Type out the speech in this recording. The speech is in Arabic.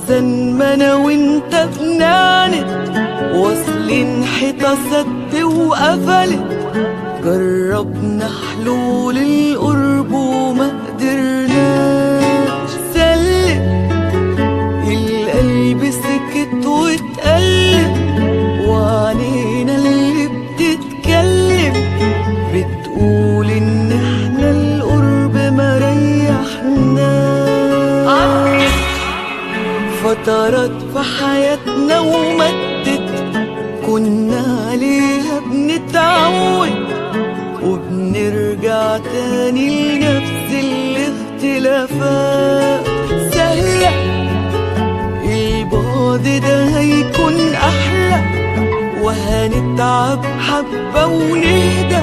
أحسن ما أنا وإنت بنعند، واصلين حيطة سد وقفلت. جربنا حلول القرب وما قدرناش. سلم القلب سكت واتقلب، وعنينا اللي بتتكلم بتقول إن احنا القرب ما ريحناش. فترات في حياتنا ومدت كنا عليها بنتعود، وبنرجع تاني لنفس الاختلافات. سهلة البعد ده هيكون أحلى، وهنتعب حبة ونهدى